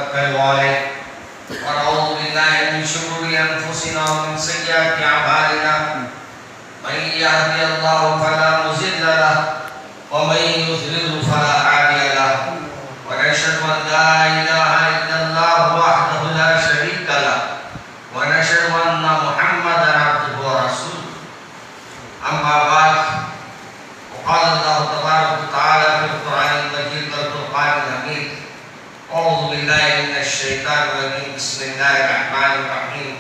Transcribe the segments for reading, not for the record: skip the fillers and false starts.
ونتوكل عليه ونعوذ بالله من شرور أنفسنا ومن سيئات أعمالنا من يهدي الله فلا مضل له ومن يضلل فلا هادي له ونشهد أن لا إله إلا الله وحده لا شريك له ونشهد أن محمدا عبده ورسوله أما بعد وقال الله تبارك وتعالى في القرآن المجيد والفرقان الحميد أعوذ بالله من الشيطان الرجيم بسم الله الرحمن الرحيم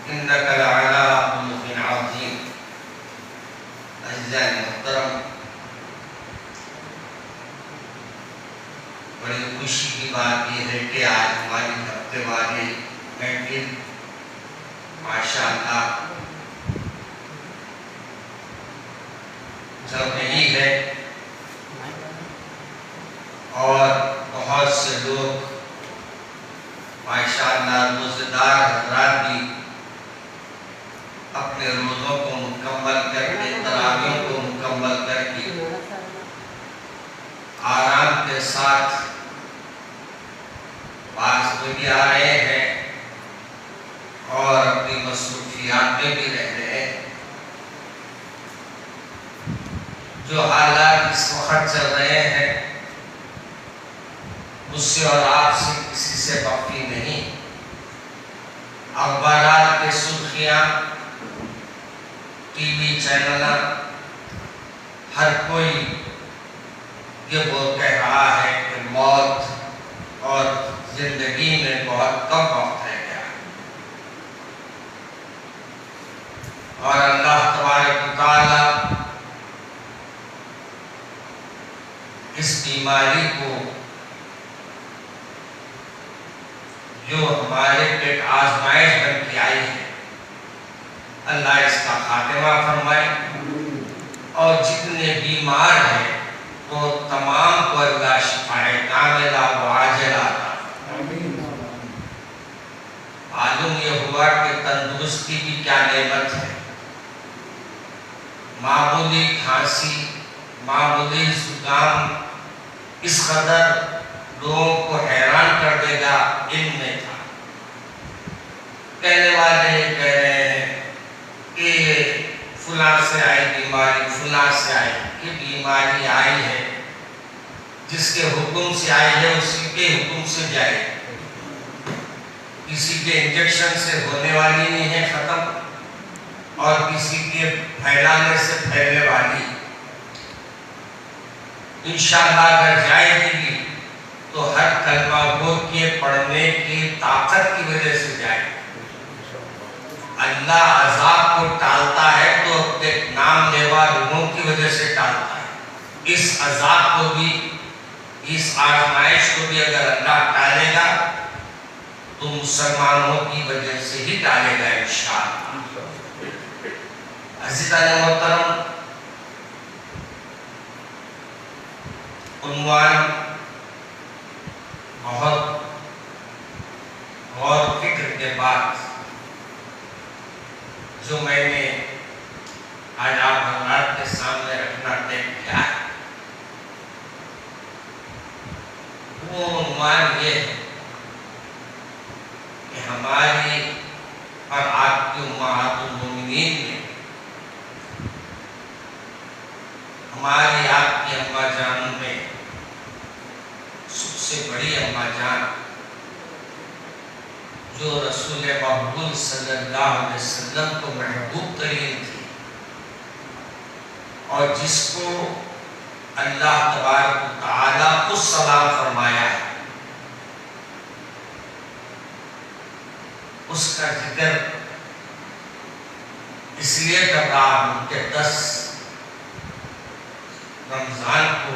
إنك لعلى خلق عظيم أعزائي المحترم بڑی خوشی کی بات یہ ہے کہ آج ہماری ہفتے والے محفل ماشاءاللہ چل رہی ہے اور بہت سے لوگ ماشاءاللہ روزہ دار حضرات بھی اپنے روزوں کو مکمل کر کے تراویح کو مکمل کر کے آرام کے ساتھ بعض بھی آ رہے ہیں اور اپنی مصروفیات میں بھی رہ رہے ہیں. جو حالات اس وقت چل رہے ہیں مجھ سے اور آپ سے کسی سے مخفی نہیں. اخبارات کے سرخیاں، ٹی وی چینل، ہر کوئی یہ وہ کہہ رہا ہے کہ موت اور زندگی میں بہت کم وقت رہ گیا اور اللہ تبارک و تعالی اس بیماری کو جو ہمارے پیٹ آزمائش بن کے آئی ہے اللہ اس کا خاتمہ فرمائے اور جتنے بیمار ہیں وہ تمام کو اللہ شفائے کاملہ و عاجلہ عطا. معلوم یہ ہوا کہ تندرستی کی کیا نعمت ہے. معمولی کھانسی، معمولی زکام اس قدر لوگوں کو حیران کر دے گا علم میں تھا. کہنے والے یہ کہہ رہے ہیں کہ فلاں سے آئی بیماری، فلاں سے آئی. یہ بیماری آئی ہے جس کے حکم سے آئی ہے اسی کے حکم سے جائے. کسی کے انجیکشن سے ہونے والی نہیں ہے ختم اور کسی کے پھیلانے سے پھیلنے والی. انشاءاللہ اگر جائے گی تو ہر کلمہ گو کے پڑھنے کی طاقت کی وجہ سے جائے. اللہ عذاب کو ٹالتا ہے تو اپنے نام لیوا روحوں کی وجہ سے ٹالتا ہے. اس عذاب کو بھی، اس آزمائش کو بھی اگر اللہ ٹالے گا تو مسلمانوں کی وجہ سے ہی ٹالے گا انشاءاللہ. عزیزان محترم، عنوان بہت غور و فکر کے بعد جو میں نے آج آپ حضرات کے سامنے رکھنا طے کیا ہے وہ عنوان یہ ہے کہ ہماری اور آپ کی امہات المومنین میں ہماری آپ کی اماں جان میں سب سے بڑی اماں جان جو رسول مقبول صلی اللہ علیہ وسلم کو محبوب ترین تھی اور جس کو اللہ تبارک و تعالیٰ کو سلام فرمایا ہے، اس کا ذکر اس لیے کر رہا ہوں کہ 10 رمضان کو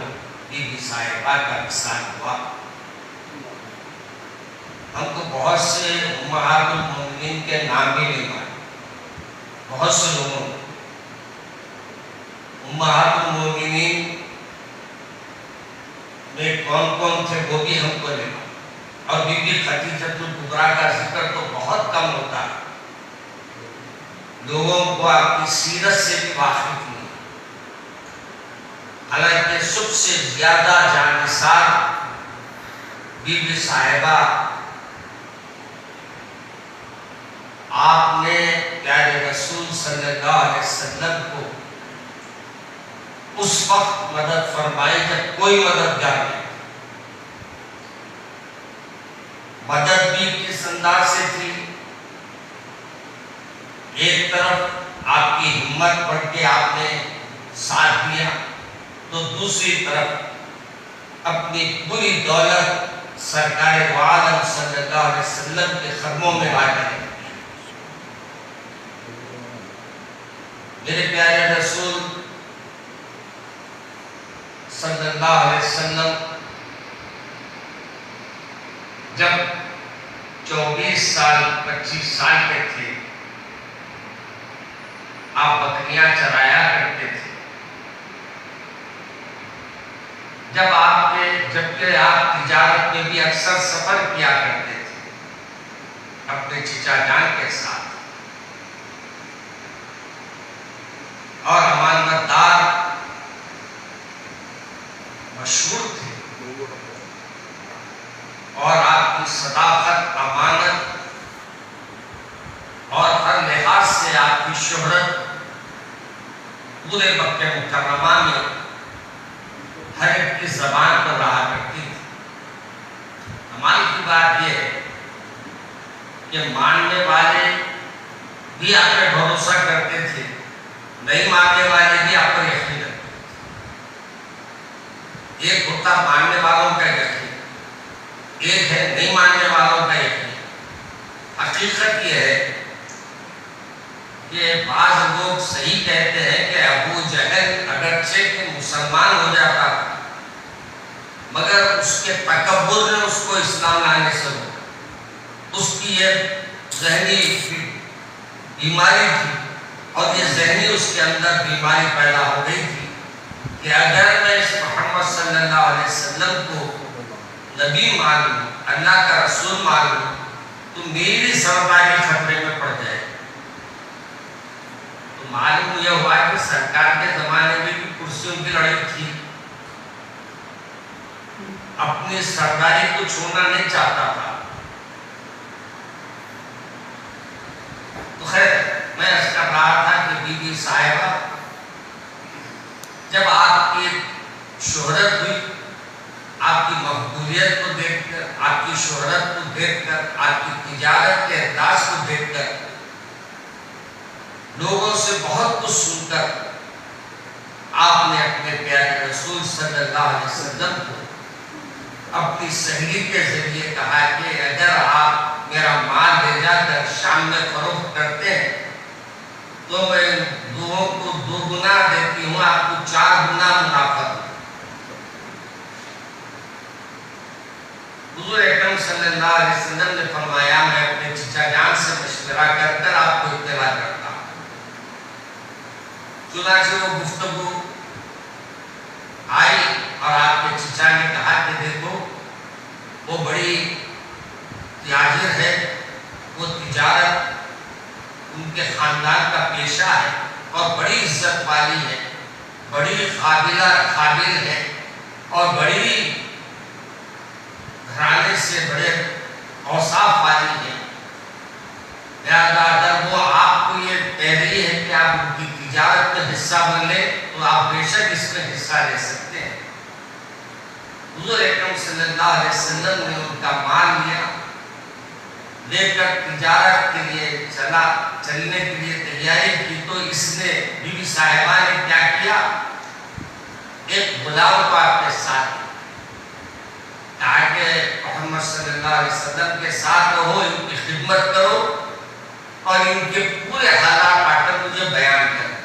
بی بی صاحبہ کا وصال ہوا. ہم کو بہت سے امہات المومنین کے نام بھی نہیں معلوم. بہت سے لوگوں کو امہات المومنین میں کون کون تھے وہ بھی ہم کو نہیں معلوم. اور بی بی خدیجہ الکبریٰ کا ذکر تو بہت کم ہوتا ہے. لوگوں کو آپ کی سیرت سے بھی واقف نہیں. حالانکہ سب سے زیادہ جانثار بی بی صاحبہ آپ نے پیارے رسول صلی اللہ علیہ وسلم کو اس وقت مدد فرمائی جب کوئی مددگار نہیں. مدد بھی کس انداز سے تھی؟ ایک طرف آپ کی ہمت بڑھ کے آپ نے ساتھ دیا، تو دوسری طرف اپنی پوری دولت سرکار عالم صلی اللہ علیہ وسلم کے قدموں میں بانٹنے. میرے پیارے رسول صلی اللہ علیہ وسلم جب 24 سال 25 سال کے تھے، آپ بکریاں چرایا کرتے تھے. جبکہ آپ تجارت میں بھی اکثر سفر کیا کرتے تھے اپنے چچا جان کے ساتھ، اور امانتدار مشہور تھے، اور آپ کی صداقت، امانت اور ہر لحاظ سے آپ کی شہرت پورے مکہ مکرمہ میں ہر ایک کی زبان پر رہا کرتی تھی. کمال کی بات یہ ہے کہ ماننے والے بھی آپ پر بھروسہ کرتے تھے، نہیں ماننے والے بھی آپ پر یقین رکھتے تھے. ایک ہوتا ماننے والوں کا یقین، ایک ہے نہیں ماننے والوں کا یقین. حقیقت یہ ہے کہ بعض لوگ صحیح کہتے ہیں کہ ابو جہل اگرچہ کہ مسلمان ہو جاتا مگر اس کے تکبر نے اس کو اسلام لانے سے روکا. اس کی یہ ذہنی بیماری تھی، اور یہ ذہنی اس کے اندر بیماری پیدا ہو گئی تھی کہ اگر میں اس محمد صلی اللہ علیہ وسلم کو نبی مان لوں، اللہ کا رسول مان لوں، تو میری سرداری خطرے میں پڑ جائے. تو معلوم یہ ہوا کہ سرکار کے زمانے میں بھی کرسیوں کی لڑائی تھی، اپنی سرداری کو چھوڑنا نہیں چاہتا تھا. تو خیر میں اس کا رہا تھا کہ بی بی صاحبہ جب آپ کی شہرت ہوئی، آپ کی مقبولیت کو دیکھ کر، آپ کی شہرت کو دیکھ کر، آپ کی تجارت کے انداز کو دیکھ کر، لوگوں سے بہت کچھ سن کر، آپ نے اپنے پیارے رسول صلی اللہ علیہ وسلم کو اپنی سہیلی کے ذریعے کہا کہ اگر آپ میرا مال لے جا کر شام میں فروخت کرتے ہیں تو میں دووں کو 2 گنا دیتی ہوں، آپ کو 4 گنا منافع دوں. حضور اکرم صلی اللہ علیہ وسلم نے فرمایا میں اپنے چچا جان سے مشورہ کر کر آپ کو اطلاع کرتا ہوں. چنانچہ وہ گفتگو آئی اور آپ کے چچا نے کہا کہ دیکھو وہ بڑی تاجر ہے، وہ تجارت ان کے خاندان کا پیشہ ہے اور بڑی عزت والی ہے، بڑی قابل ہے اور بڑی گھرانے سے بڑے اوصاف والی ہے. لہذا اگر وہ آپ کو یہ کہہ رہی ہے کہ آپ ان کی تجارت میں حصہ بن لیں تو آپ بے شک اس میں حصہ لے سکتے ہیں. حضور اکرم صلی اللہ علیہ وسلم نے ان کا مال لیا، لے کر تجارت کے لیے چلنے کے لیے تیاری کی. تو اس نے بی بی صاحبہ نے کیا کیا، ایک غلام کو آپ کے ساتھ کہا کہ محمد صلی اللہ علیہ وسلم کے ساتھ رہو، ان کی خدمت کرو اور ان کے پورے حالات آ کر مجھے بیان کرو.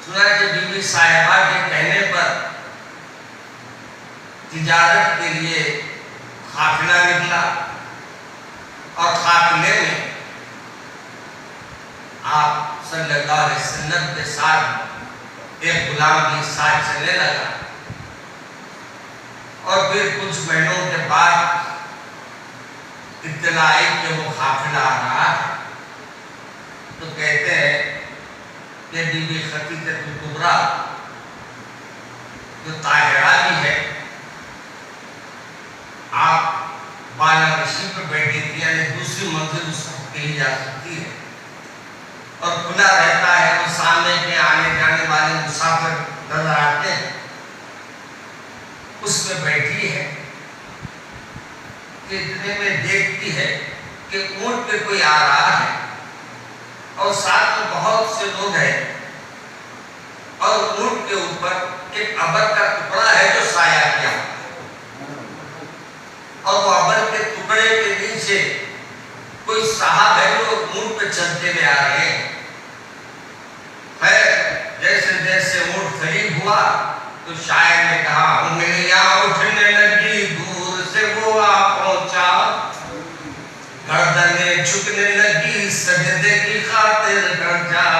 چنانچہ بی بی صاحبہ کے کہنے پر تجارت کے لیے قافلہ نکلا، اور قافلے میں آپ صلی اللہ علیہ وسلم کے ساتھ ایک غلام بھی ساتھ چلنے لگا. اور پھر کچھ مہینوں کے بعد اطلاع آئی کہ وہ قافلہ آ رہا ہے. تو کہتے ہیں کہ بی بی خدیجہ کبریٰ جو طاہرہ بھی ہے، آپ بالا نشین پر بیٹھی تھی، یعنی دوسری منزل اس وقت کہی جا سکتی ہے، اور کھلا رہتا ہے، اور سامنے کے آنے جانے والے مسافر نظر آتے ہیں، اس میں بیٹھی ہے کہ اتنے میں دیکھتی ہے کہ اونٹ پہ کوئی آ رہا ہے اور ساتھ میں بہت سے لوگ ہیں، اور اونٹ کے اوپر ایک ابر کا ٹکڑا ہے جو سایہ کیا، اور وہ ابر کے ٹکڑے کے نیچے کوئی صاحب ہے جو اونٹ پہ چلتے ہوئے آ رہے ہیں۔ جیسے جیسے اونٹ قریب ہوا تو شاعر نے کہا انگلیاں اٹھنے لگی، دور سے وہ آ پہنچا، گردنیں جھکنے لگی، سجدے کی خاطر کر جا،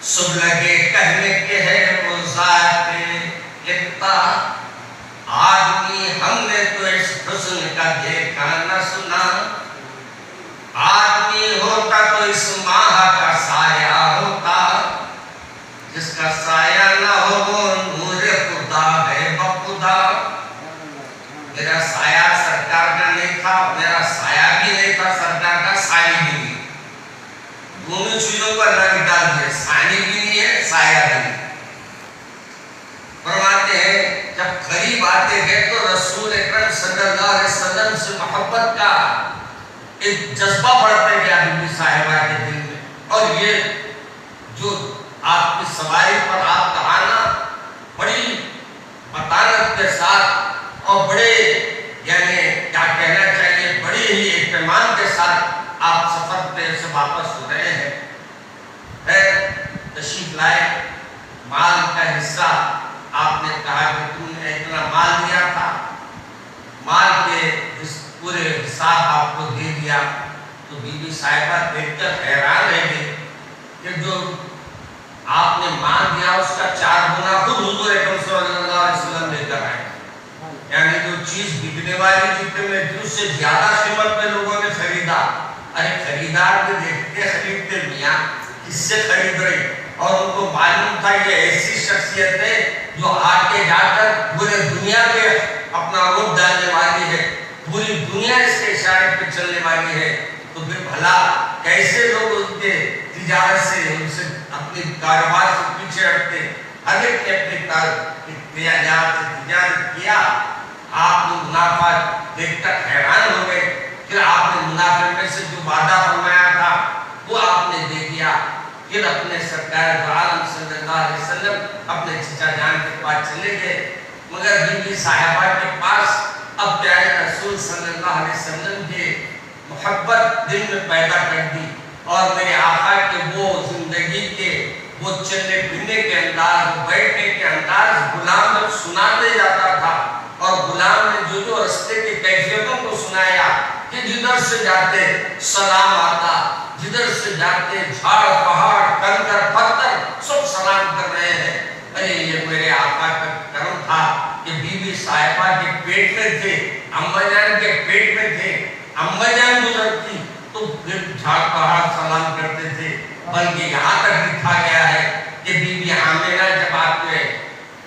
سب لگے کہنے کے ہے وہ ذات اقتا، آدمی ہم نے تو اس حسن کا دیکھا نہ سنا، آدمی ہوتا تو اس ماہ کا سایہ ہوتا، جس کا سایہ نہ ہو وہ نور خدا ہے بخدا۔ میرا سایہ سرکار کا نہیں تھا، میرا سایہ بھی نہیں تھا، سرکار کا سایہ بھی نہیں، دونوں چیزوں کو اللہ نے ڈال دیا، سایہ بھی نہیں ہے، سایہ بھی نہیں۔ فرماتے ہیں جب قریب آتے گئے تو رسول اکرم صلی اللہ علیہ وسلم سے محبت کا ایک جذبہ بڑھتے گیا بی بی صاحبہ کے دل میں، اور یہ جو آپ کی سواری پر آپ کا آنا بڑی متانت کے ساتھ اور بڑے یعنی کیا کہنا چاہیے بڑی ہی اہتمام کے ساتھ آپ سفر پہ سے واپس ہو رہے ہیں، تشریف لائے، مال کا حصہ آپ نے کہا کہ تم نے اتنا مال دیا تھا، مال کے پورے حساب آپ کو دے دیا، تو بی بی صاحبہ دیکھ کر حیران رہ گئی کہ جو آپ نے مال دیا اس کا 4 گنا خود حضور اکرم صلی اللہ علیہ وسلم لے کر آئے، یعنی جو چیز بکنے والی جتنے میں تھی اس سے زیادہ قیمت پہ لوگوں نے خریدا۔ ارے خریدار بھی دیکھتے خریدتے میاں کس سے خرید رہے، اور ان کو معلوم تھا یہ ایسی شخصیت ہے جو آگے جا کر پورے دنیا پہ اپنا روپ ڈالنے والی ہے، پوری دنیا اس کے اشارے پہ چلنے والی ہے، تو پھر بھلا کیسے لوگ ان کے تجارت سے ان سے اپنے کاروبار سے پیچھے ہٹتے، ہر ایک نے اپنی تجارت کیا۔ آپ نے منافع دیکھ کر حیران ہو گئے، پھر آپ نے منافع میں سے جو وعدہ فرمایا تھا وہ آپ نے دے دیا، پھر اپنے سرکار عالم صلی اللہ علیہ وسلم اپنے چچا جان کے پاس چلے گئے، مگر بی بی صاحبہ کے پاس اب پیارے رسول صلی اللہ علیہ وسلم کے محبت دل میں پیدا کر دی، اور میرے آقا کے وہ زندگی کے وہ چلنے پھرنے کے انداز، بیٹھنے کے انداز غلام جب سناتے جاتا تھا، اور غلام نے جو جو رستے کی کیفیتوں کو سنایا کہ جدھر سے جاتے سلام آتا، جدھر سے جاتے جھاڑ پہاڑ کنکر پتھر سب سلام کر رہے ہیں۔ ارے یہ میرے آقا کا کرم تھا کہ بی بی صاحبہ کے پیٹ میں تھے، اماں جان کے پیٹ میں تھے، اماں جان گزرتی تو پھر جھاڑ پہاڑ سلام کرتے تھے، بلکہ یہاں تک لکھا گیا ہے کہ بی بی آمنہ جب آپ کے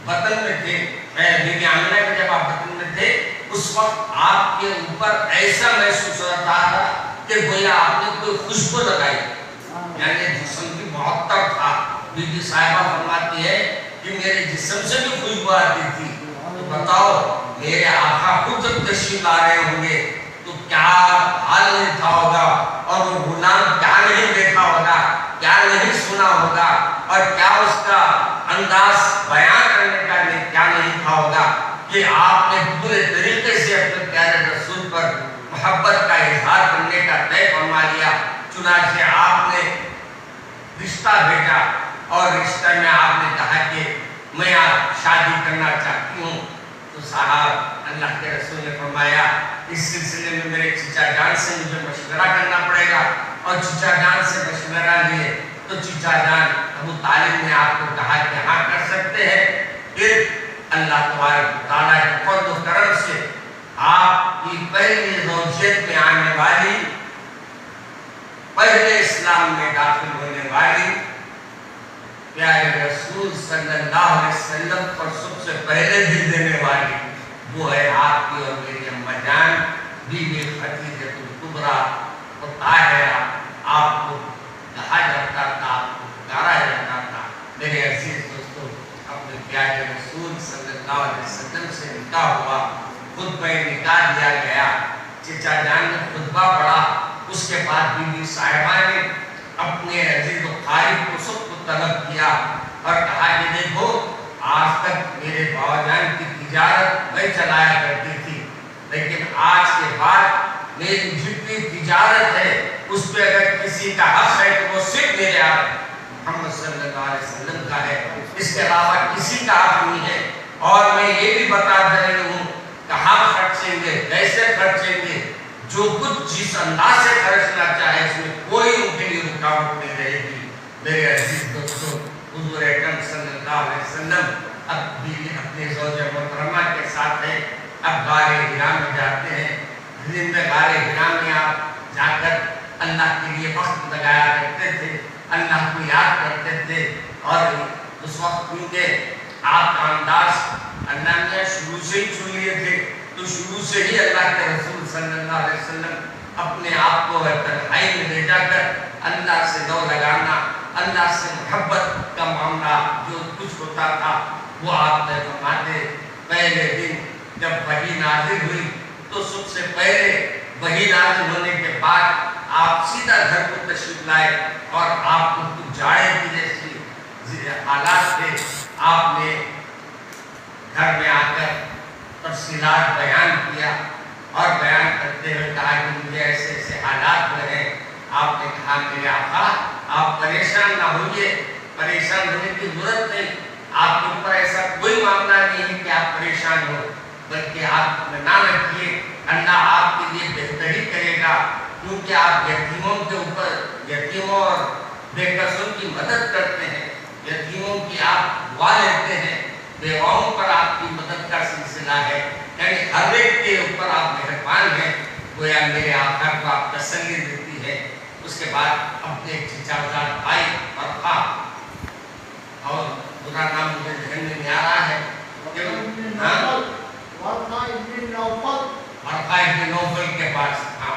وطن میں تھے، بی بی آمنہ کے جب آپ وطن میں تھے، اس وقت آپ کے اوپر ایسا محسوس ہوتا تھا کہ گویا آپ نے کوئی خوشبو لگائی، یعنی جسم بھی معطر تھا۔ بی بی صاحبہ فرماتی ہے کہ میرے جسم سے بھی خوشبو آتی تھی، تو بتاؤ میرے آقا خود جب تشریف لا رہے ہوں گے تو کیا حال نہیں تھا ہوگا، اور وہ غلام کیا نہیں دیکھا ہوگا، کیا نہیں سنا ہوگا، اور کیا اس کا انداز بیان کرنے کا کیا نہیں تھا ہوگا کہ آپ نے پورے طریقے سے اپنے پیارے رسول پر محبت کا اظہار کرنے کا طے فرما لیا۔ چنانچہ آپ نے رشتہ بھیجا، اور رشتہ میں آپ نے کہا کہ میں شادی کرنا چاہتی ہوں، تو صاحب اللہ کے رسول نے فرمایا اس سلسلے میں میرے چچا جان سے مجھے مشورہ کرنا پڑے گا، اور چچا جان سے مشورہ لیے تو چچا جان ابو طالب نے آپ کو کہا کہ ہاں کر سکتے ہیں۔ پھر اللہ تبارک و تعالیٰ کے فضل و کرم سے آپ کی پہلی زوجیت میں آنے والی، پہلے اسلام میں داخل ہونے والی پیارے رسول صلی اللہ علیہ وسلم پر سب سے پہلے دل دینے والی وہ ہے آپ کی اور میری اماں جان بی بی خدیجہ الکبریٰ طاہرہ. آپ کو کہا جاتا تھا، آپ کو پکارا جاتا تھا. میرے عزیز دوستو، اپنے پیارے رسول صلی اللہ علیہ وسلم سے نکاح ہوا، خطبہ نکاح دیا گیا، چچا جان نے خطبہ پڑھا. اس کے بعد بی بی صاحبہ نے اپنے عزیز و قریب کو سب کو طلب کیا اور کہا کہ دیکھو آج تک میرے باوا جان کی تجارت میں چلایا کرتی تھی، لیکن آج کے بعد میری جتنی تجارت ہے اس پہ اگر کسی کا حق ہے تو وہ صرف میرے آپ محمد صلی اللہ علیہ وسلم کا ہے، اس کے علاوہ کسی کا حق نہیں ہے. اور میں یہ بھی بتا رہی ہوں کہ ہم خرچیں گے، کیسے خرچیں گے، جو کچھ جس انداز سے خرچنا چاہے اس میں کوئی ان کے لیے رکاوٹ نہیں رہے گی. میرے عزیز دوستو، حضور اکرم صلی اللہ علیہ وسلم اب بھی اپنے زوجہ محترمہ کے ساتھ ہے. اب غار حرا میں جاتے ہیں. زندہ غار حرا میں آپ جا کر اللہ کے لیے وقت لگایا کرتے تھے، اللہ کو یاد کرتے تھے. اور اس وقت کیونکہ آپ کا انداز اللہ نے شروع سے ہی چن لیے تھے، تو شروع سے ہی اللہ کے رسول صلی اللہ علیہ وسلم اپنے آپ کو تنہائی میں لے جا کر اللہ سے لو لگانا، اللہ سے محبت کا معاملہ جو کچھ ہوتا تھا وہ آپ نے فرماتے. پہلے دن جب وحی نازل ہوئی تو سب سے پہلے وحی نازل ہونے کے بعد آپ سیدھا گھر کو تشریف لائے اور آپ کو جاڑے کی جیسی حالات تھے. آپ نے گھر میں آ کر تفصیلات بیان کیا اور بیان کرتے ہوئے کہا کہ مجھے ایسے ایسے حالات میں ہیں. آپ نے کہا میرے آقا آپ پریشان نہ ہوئیے، پریشان ہونے کی ضرورت نہیں، آپ کے اوپر ایسا کوئی معاملہ نہیں ہے کہ آپ پریشان ہو، بلکہ آپ نہ رکھیے، اللہ آپ کے لیے بہتری کرے گا. کیونکہ آپ یتیموں کے اوپر، یتیموں اور بے کسوں کی مدد کرتے ہیں، یتیموں کی آپ دعا لیتے ہیں، بیواؤں پر آپ کی مدد کا سلسلہ ہے، یعنی ہر ایک کے اوپر آپ مہربان ہیں. گویا میرے آقا کو آپ تسلی دیتی ہے. اس کے بعد اپنے چچا زاد بھائی ورقہ، اور پورا نام مجھے ذہن میں نہیں آ رہا ہے، ورقہ ابن نوفل کے پاس، ہاں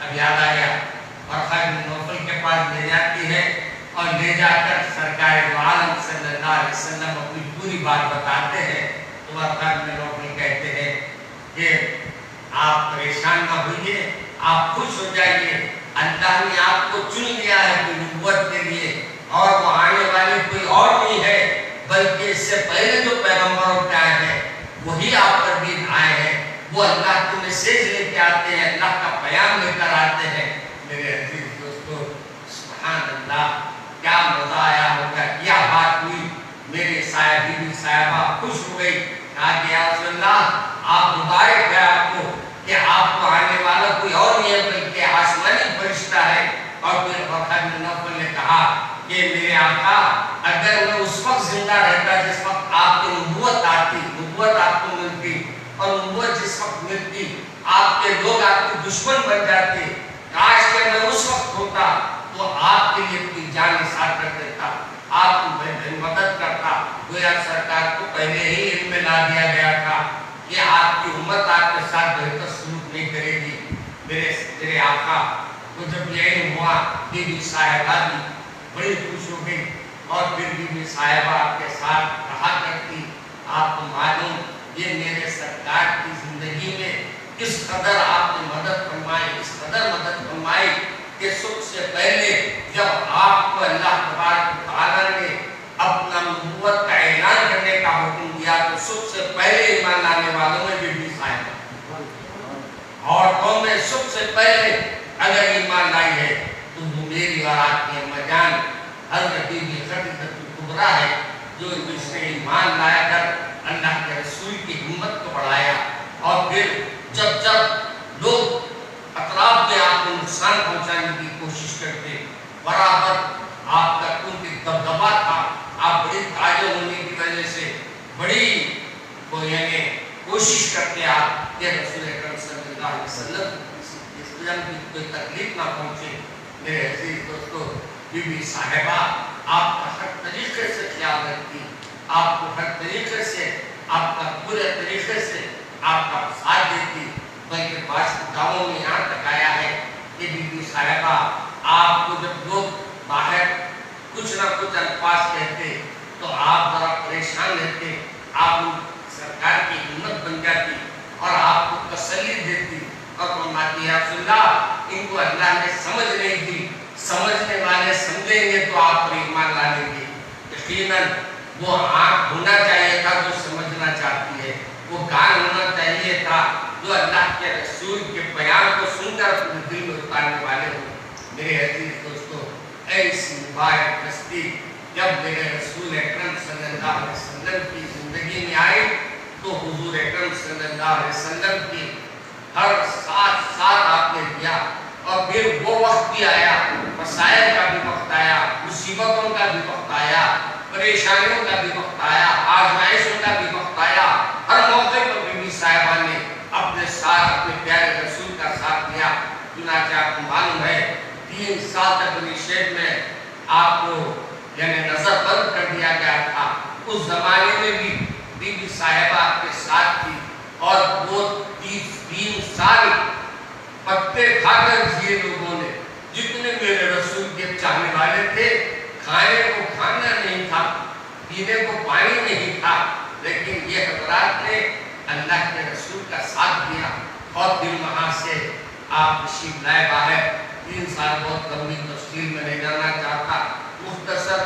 اب یاد آ گیا، ورقہ ابن نوفل کے پاس لے جاتی ہے اور لے جا کر سرکار دو عالم صلی اللہ علیہ وسلم اپنی پوری بات بتاتے ہیں. تو ورقہ ابن نوفل کہتے ہیں کہ آپ پریشان نہ ہوئیے، آپ خوش ہو جائیے، اللہ نے آپ کو چن لیا ہے نبوت کے لیے، اور وہ آنے والی کوئی اور نہیں ہے بلکہ اس سے پہلے جو پیغمبروں کے آئے ہیں وہی آپ پر بھی آئے ہیں. وہ اللہ کے میسیج لے کے آتے ہیں، اللہ کا پیام لے کر آتے ہیں. میرے عزیز دوستو، سبحان اللہ، کیا مزہ آیا ہوگا، کیا بات ہوئی. میرے صاحبی صاحبہ خوش ہو گئی، کہا کہ یا رسول اللہ آپ مبارک ہے آپ کو کہ آپ کو آنے والا کوئی اور نہیں ہے بلکہ آسمانی فرشتہ ہے. اور پھر ورقہ بن نوفل نے کہا کہ میرے آقا اگر میں اس وقت زندہ رہتا جس وقت آپ کی نبوت آتی، نبوت آپ کو ملتی، اور نبوت جس وقت ملتی آپ کے لوگ آپ کے دشمن بن جاتے، کاش کہ میں اس وقت ہوتا تو آپ کے لیے اپنی جان نثار کر دیتا، آپ کی مدد کرتا. گویا سرکار کو پہلے ہی علم میں لا دیا گیا تھا کہ آپ کی امت آپ کے ساتھ بہتر سلوک نہیں کرے گی. میرے آقا کو جب یہ علم ہوا، بی بی صاحبہ بھی بڑی خوش ہو گئی، اور پھر بی بی صاحبہ آپ کے ساتھ رہا کرتی. آپ کو معلوم یہ میرے سرکار کی زندگی میں اس قدر آپ نے مدد فرمائی، اس قدر مدد فرمائی کہ سب سے پہلے جب آپ کو اللہ تبارک و تعالیٰ نے اپنا نبوت کا اعلان کرنے کا حکم دیا تو سب سے پہلے ایمان لانے والوں میں بی بی صاحبہ، عورتوں میں سب سے پہلے اگر ایمان لائی ہے تو وہ میری اور آپ کی اماں جان حضرت بی بی خدیجہ الکبریٰ ہے، جو اس نے ایمان لایا کر اللہ کے رسول کی ہمت کو بڑھایا. اور پھر جب جب لوگ اطراف میں آپ کو نقصان پہنچانے کی کوشش کرتے، برابر آپ کا کیونکہ دبدبا تھا، آپ بڑی تاجر ہونے کی وجہ سے بڑی یعنی کوشش کرتے آپ کہ رسول اکرم صلی اللہ علیہ وسلم کی کوئی تکلیف نہ پہنچے. میرے عزیز دوستو، بی بی صاحبہ آپ کا ہر طریقے سے خیال رکھتی، آپ کو ہر طریقے سے، آپ کا پورے طریقے سے آپ کا ساتھ دیتی، بلکہ بعض کتابوں میں یہاں تک آیا ہے کہ بی بی صاحبہ آپ کو جب لوگ باہر کچھ نہ کچھ الفاظ کہتے تو آپ ذرا پریشان رہتے، آپ سرکار کی ہمت بن جاتی اور آپ کو تسلی دیتی اور فرماتی یا رسول اللہ ان کو اللہ نے سمجھ نہیں دی، سمجھنے والے سمجھیں گے تو آپ پر ایمان لا لیں گے۔ یقیناً وہ آنکھ ہونا چاہیے تھا جو سمجھنا چاہتی ہے، وہ کان ہونا چاہیے تھا جو اللہ کے رسول کے بیان کو سن کر اپنے دل میں اتارنے والے ہوں۔ میرے عزیز دوستو، ایسی مبارک ہستی جب میرے رسول اکرم صلی اللہ علیہ وسلم کی زندگی میں آئی تو حضور اکرم صلی اللہ علیہ وسلم کی ہر ساتھ آپ نے دیا، اور پھر وہ وقت بھی آیا، مسائل کا بھی وقت آیا، مصیبتوں کا بھی وقت آیا، پریشانیوں کا بھی وقت آیا، آزمائشوں کا بھی وقت آیا، ہر موقع پر بی بی صاحبہ نے اپنے ساتھ اپنے پیارے رسول کا ساتھ دیا۔ چنانچہ آپ کو معلوم ہے 3 سال تک بنی شیخ میں آپ کو یعنی نظر بند کر دیا گیا تھا۔ اس زمانے میں بھی بی بی صاحبہ آپ کے ساتھ تھی اور وہ 3 سال پتے کھا کر جیے لوگوں نے۔ جتنے میرے رسول کے چاہنے والے تھے، کھانے کو کھانا نہیں تھا، پینے کو پانی نہیں تھا، لیکن یہ حضرات نے اللہ کے رسول کا ساتھ دیا اور پھر وہاں سے آپ تشریف لائے باہر۔ 3 سال بہت لمبی تفصیل میں نہیں جانا چاہتا، مختصر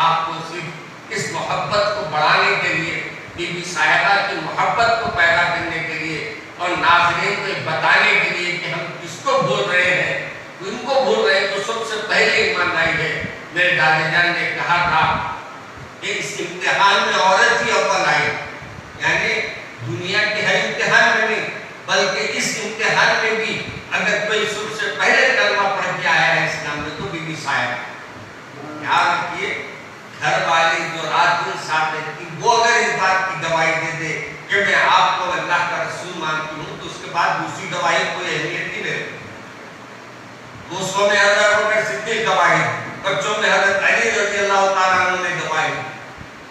آپ کو صرف اس محبت کو بڑھانے کے لیے، بی بی صاحبہ کی محبت کو پیدا کرنے کے لیے اور ناظرین کو بتانے کے لیے کہ ہم کس کو بھول رہے ہیں، ان کو بھول رہے ہیں تو سب سے پہلے ایمان لائی ہے۔ میرے دادا جان نے کہا تھا کہ اس امتحان میں عورت ہی اول آئی، یعنی دنیا کے ہر امتحان میں نہیں بلکہ اس امتحان میں بھی اگر کوئی سب سے پہلے کلمہ پڑھ کے آیا ہے اسلام میں تو بی بی صاحبہ۔ یاد رکھیے گھر والی جو رات دن ساتھ رہتی وہ اگر اس بات کی گواہی دے دے کہ میں آپ کو اللہ کا رسول مانتی ہوں تو اس کے بعد دوسری گواہی کوئی اہمیت نہیں رہتی۔ دوستوں میں حضرت ابوبکر صدیق گواہی، بچوں میں حضرت علی رضی اللہ تعالیٰ عنہ نے گواہی،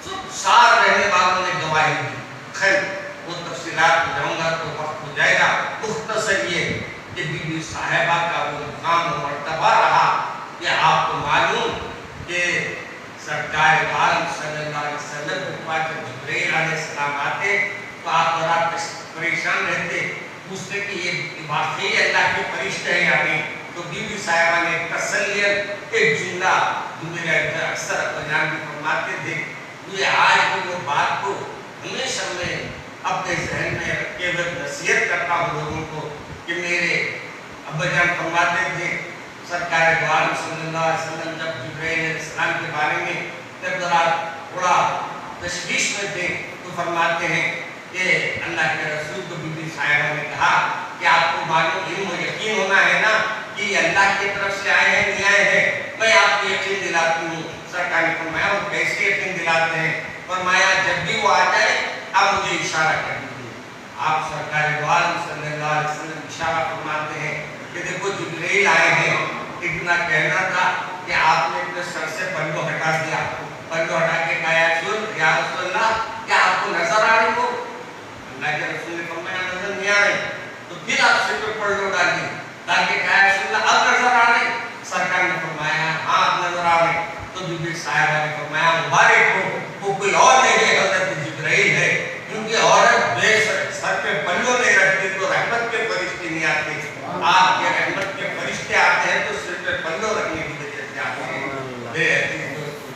سب ساتھ رہنے والوں نے گواہی دی۔ خیر وہ تفصیلات میں جاؤں گا تو وقت ہو جائے گا، مختصر یہ کہ بی بی صاحبہ کا وہ مقام و مرتبہ رہا کہ آپ کو معلوم کہ سرکار عالم صلی اللہ علیہ وسلم کے پاس جب جبرائیل علیہ السلام آتے تو آپ ذرا پریشان رہتے، پوچھتے کہ یہ واقعی اللہ کے فرشتے ہیں یا نہیں، تو بی بی صاحبہ نے تسلیت ایک جملہ جو میرے اکثر بیان بھی فرماتے تھے، یہ آج بھی وہ بات کو ہمیشہ میں اپنے ذہن میں رکھے ہوئے نصیحت کرتا ہوں لوگوں کو کہ میرے ابا جان فرماتے تھے سرکار عالم صلی اللہ علیہ وسلم جب جبرائیل علیہ السلام کے بارے میں جب ذرا تھوڑا تشویش میں تھے تو فرماتے ہیں کہ اللہ کے رسول کو بی بی صاحبہ نے کہا کہ آپ کو معلوم علم و یقین ہونا ہے نا کہ یہ اللہ کی طرف سے آئے ہیں نہیں آئے ہیں، میں آپ کو یقین دلاتی ہوں۔ سرکار نے فرمایا وہ کیسے یقین دلاتے ہیں؟ فرمایا جب بھی وہ آ جائے آپ مجھے اشارہ کر دیجیے۔ آپ سرکار عالم صلی اللہ علیہ وسلم اشارہ فرماتے ہیں کہ دیکھو جبرائیل آئے ہیں، اتنا کہنا تھا کہ آپ نے اپنے سر سے پلو ہٹا دیا، پلو ہٹا کے کہا یا رسول اللہ کیا آپ کو نظر آ رہی ہو؟ اللہ کے رسول نے فرمایا نظر نہیں آ رہی، تو پھر آپ سے پر پلو ڈالی تاکہ کہا یا رسول اللہ اب نظر آ رہی؟ سرکار نے فرمایا ہاں اب نظر آ رہی۔ تو بی بی صاحبہ نے فرمایا مبارک ہو، وہ کوئی اور نہیں ہے حضرت جبرائیل ہے، کیونکہ عورت بے سر پہ پلو نہیں رکھتی تو رحمت کے فرشتے نہیں آتے، آپ کے رحمت کے فرشتے آتے ہیں تو سر پہ پلو رکھنے کی وجہ سے آتے ہیں۔ میرے عزیز دوستو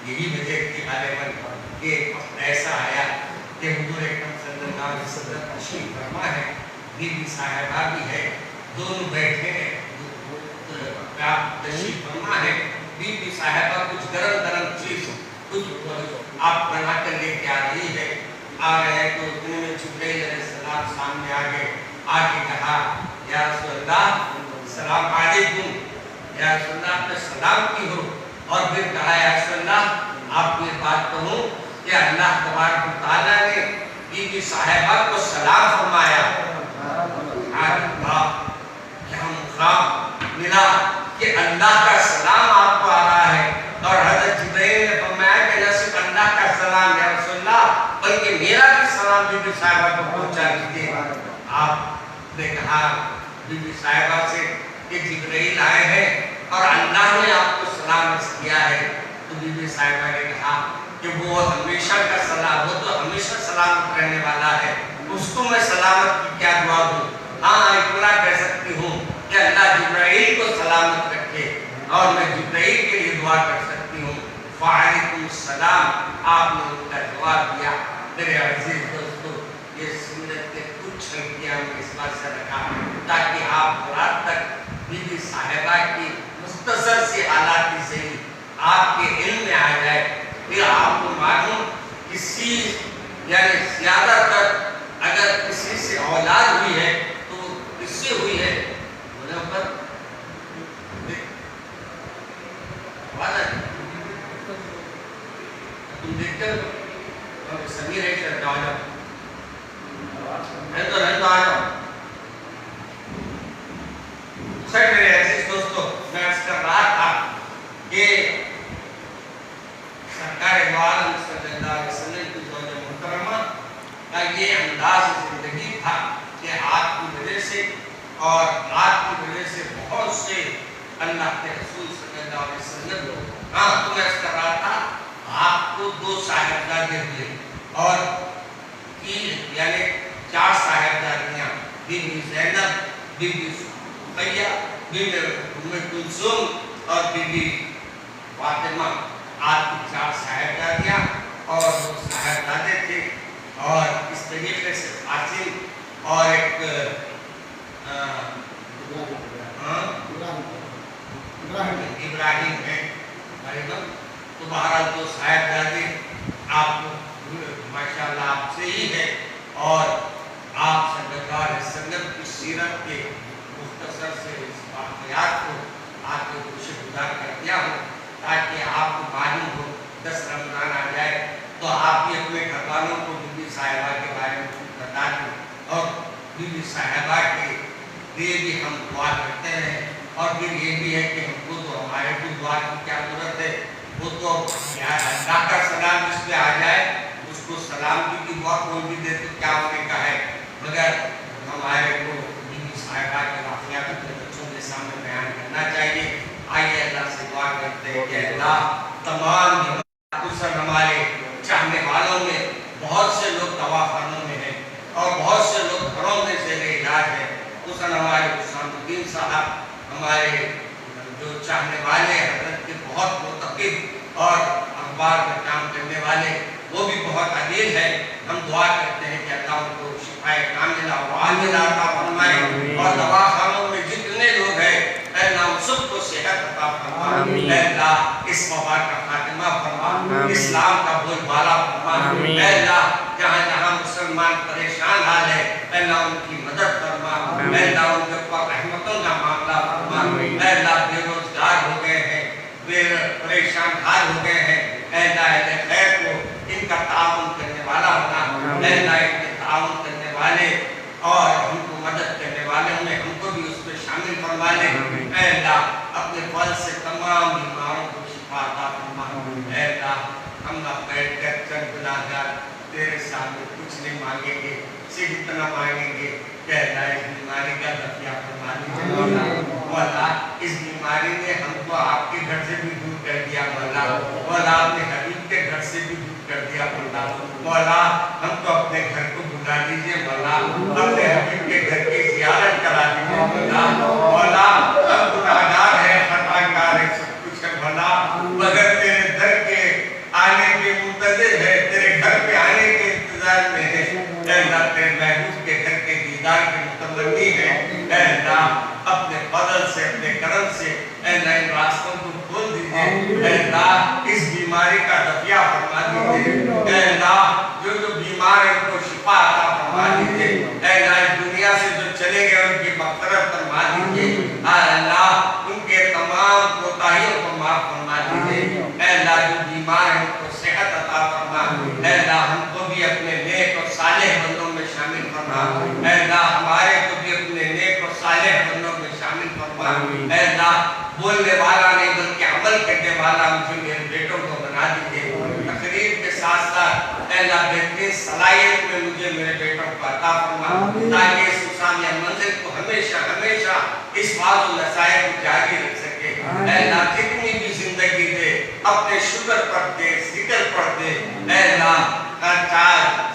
یہی وجہ تھی غالباً کہ ایک وقت ایسا آیا کہ حضور اکرم صلی اللہ علیہ وسلم تشریف فرما ہے، بی بی صاحبہ بھی ہے، دونوں بیٹھے ہیں، آپ تشریف فرما ہے، بی بی صاحبہ کچھ گرم چیز کچھ آپ بنا کر لے کے آ رہی ہے، آ رہے ہیں تو اتنے میں جبرائیل علیہ السلام سامنے آگے آ کے کہا یا رسول اللہ السلام علیکم، یا رسول اللہ آپ نے سلام کی ہو، اور پھر کہا یا رسول اللہ آپ کو یہ بات کہوں کہ اللہ تبارک و تعالیٰ نے بی بی صاحبہ کو سلام فرمایا۔ کیا مقام ملا کہ اللہ کا سلام آپ کو آ رہا ہے اور حضرت بلکہ میرا بھی سلام بی بی صاحبہ کو پہنچا دیجیے. آپ نے کہا بی بی صاحبہ سے کہ جبرائیل آئے ہیں اور اللہ نے آپ کو سلام کیا ہے. تو بی بی صاحبہ نے کہا کہ وہ ہمیشہ کا سلام، وہ تو ہمیشہ سلامت رہنے والا ہے، اس کو میں سلامت کی کیا دعا دوں. ہاں اتنا کہہ سکتی ہوں کہ اللہ جبرائیل کو سلامت رکھے، اور میں جبرائیل کے لیے دعا کر سکتی ہوں. وعلیکم السلام، آپ نے ان کا جواب دیا. میرے عزیز دوستو، یہ سنت کے کچھ ہلکیاں میں اس بات سے رکھا تاکہ آپ رات تک بی بی صاحبہ کی مختصر سی حالات کی صحیح آپ کے علم میں آ جائے. پھر آپ کو معلوم کسی یعنی زیادہ تر اگر کسی سے اولاد ہوئی ہے تو کس سے ہوئی ہے؟ تم دیکھتے ہو سمیر ہے شہر جاؤ جاؤ رہن دو آ جاؤ. خیر میرے عزیز دوستو، میں عرض کر رہا تھا کہ سرکار دو عالم صلی اللہ علیہ وسلم کی زوجہ محترمہ کا یہ انداز زندگی تھا کہ آپ کی وجہ سے اور آپ کی وجہ سے بہت سے اللہ کے رسول صلی اللہ علیہ وسلم تو میں عرض کر رہا تھا آپ کو 2 صاحبزادے ہوئے اور یعنی 4 صاحبزادیاں، Bibi Zainab, Bibi Ruqayya, Bibi Umm Kulsoom اور بی بی فاطمہ. آپ کی 4 صاحبزادیاں اور 2 صاحبزادے تھے. اور اس طریقے سے قاسم اور ایک ابراہیم ہے. تو بہرحال 2 صاحبزادے آپ ماشاءاللہ آپ سے ہی ہے. اور آپ صلی اللہ علیہ وسلم کی سیرت کے مختصر سے اس واقعات کو آپ کو شکر گزار کر دیا ہوں تاکہ آپ کو معلوم ہو. 10 رمضان آ جائے تو آپ بھی اپنے گھر والوں کو بی بی صاحبہ کے بارے میں بتا دیں. اور بی بی صاحبہ کے لیے بھی ہم دعا کرتے ہیں. اور پھر یہ بھی ہے کہ ہم کو تو ہمارے کو دعا کی کیا ضرورت ہے، وہ تو اللہ کا سلام جس پہ آ جائے اس کو سلام کی دعا کوئی بھی دے تو کیا ہونے کا ہے. مگر ہمارے کو بی بی صاحبہ کے واقعات اپنے بچوں کے سامنے بیان کرنا چاہیے. آئیے اللہ سے دعا کرتے ہیں کہ اللہ تمام خصوصاً ہمارے چاہنے والوں میں بہت سے لوگ دواخانوں میں ہیں اور بہت سے لوگ گھروں میں زیر علاج ہیں. خصوصاً ہمارے حسام الدین صاحب، ہمارے جو چاہنے والے حضرت کے بہت متقب اور اخبار میں کام کرنے والے، وہ بھی بہت عزیز ہے. ہم دعا کرتے ہیں کہ اللہ ان کو شفاء کاملہ اور عاجلہ عطا فرمائے. اور دواخانوں میں جتنے لوگ ہیں اے اللہ ان سب کو صحت عطا فرما. اے اللہ اس وبا کا خاتمہ فرما، اسلام کا بول بالا فرما. اے اللہ جہاں جہاں مسلمان پریشان حال ہے اے اللہ ان کی مدد فرما. اے اللہ ان کے اوپر رحمتوں کا معاملہ فرما. اے اللہ بے روزگار ہو گئے ہیں، پریشان حال ہو گئے ہیں، اے اللہ اہل خیر کو ان کا تعاون کرنے والا ہونا. اے اللہ ان کے تعاون کرنے والے اور ہم کو مدد کرنے والے میں ہم کو بھی اس میں شامل فرما لے. اے اللہ اپنے فضل سے تمام بیماروں کو شفا عطا فرما. اے اللہ ہم نہ بیٹھ کر چند گناہگار تیرے سامنے کچھ نہیں مانگیں گے، صرف اتنا مانگیں گے کہ اللہ اس بیماری کا دفیہ فرما دیجیے. مولا اس بیماری نے ہم کو آپ کے گھر سے بھی دور کر دیا. مولا مولا اپنے حبیب کے گھر سے بھی دور کر دیا. مولا مولا ہم کو اپنے گھر کو بلا دیجیے. مولا اپنے حبیب کے گھر کی زیارت کرا دیجیے. مولا مولا ہم گناہگار ہیں، خطاکار ہیں، سب کچھ ہے. مولا مگر تیرے در کے آنے کے منتظر ہے، تیرے گھر پہ آنے کے انتظار میں ہے. اے اللہ تیرے محبوب کے گھر کے دیدار کے متمنی ہے. اے اللہ اپنے فضل سے اپنے کرم سے اے اللہ ان راستوں کو کھول دیجیے. اے اللہ اس بیماری کا دفیہ فرما دیجیے. اے اللہ جو بیمار ہیں ان کو شفا عطا فرما دیجیے. اے اللہ اس دنیا سے جو چلے گئے ان کی مغفرت فرما دیجیے. اے اللہ ان کے تمام کوتاہیوں کو معاف فرما دیجیے. اے اللہ جو بیمار ہیں ان کو صحت عطا فرما. اے اللہ ہم کو بھی اپنے نیک اور صالح بندوں میں شامل فرما. اے اللہ ہمارے کو بھی اپنے نیک اور صالح بندوں میں شامل فرما. اے اللہ بولنے والا نہیں بلکہ عمل کرنے والا مجھے میرے بیٹوں کو بنا دیجیے. تقریر کے ساتھ ساتھ اے اللہ بہترین صلاحیت میں مجھے میرے بیٹوں کو عطا فرما تاکہ اس مسامیہ منزل کو ہمیشہ ہمیشہ اس بعض و نصائح کو جاری رکھ سکے. اے اللہ کتنی بھی زندگی دے اپنے شکر پر دے ذکر پر دے. اے اللہ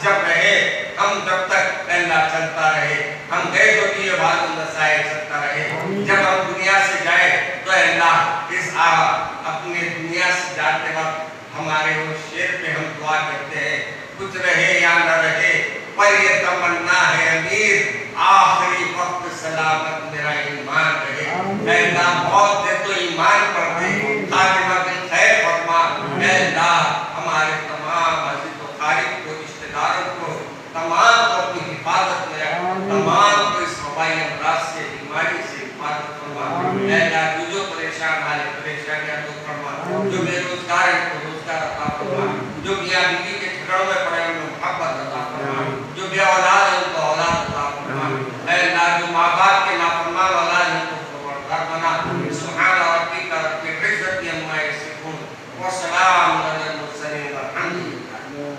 جب رہے ہم جب تک اے اللہ چلتا رہے, ہم گئے تو بھی یہ بعض و نصائح چلتا رہے. جب ہم دنیا سے جائے تو اے اللہ اس اپنے دنیا سے جاتے وقت ہمارے وہ شعر پہ ہم دعا کرتے ہیں, کچھ رہے یا نہ رہے پر یہ تمنا ہے امیر, آخری وقت سلامت میرا ایمان رہے. اے اللہ بہت دے تو ایمان پر دے, خاتمہ بالخیر فرما. اے اللہ ہمارے تمام عزیز و خارج کو, رشتہ داروں کو, تمام کو اپنی حفاظت میں رکھ, تمام کو اس وبائی امراض سے, بیماری سے حفاظت فرما. اے اللہ جو پریشان حال پریشانیاں دور فرما, جو بے روزگار ہیں کو روزگار عطا فرما, جو میاں بیوی کے جھگڑوں میں پڑے ان کو محبت عطا فرما, جو بے اولاد ہیں ان کو اولاد عطا فرما. اے اللہ جو ماں باپ کے نافرمان اولاد ہیں ان کو پروردگار بنا. سبحان ربک رب العزت عما یصفون وسلام علی المرسلین والحمد للہ.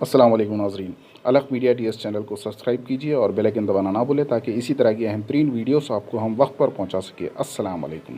السلام علیکم ناظرین, الگ میڈیا ٹی ایس چینل کو سبسکرائب کیجیے اور بیل آئکن دبانا نہ بھولیں تاکہ اسی طرح کی اہم ترین ویڈیوز آپ کو ہم وقت پر پہنچا سکیں. السلام علیکم.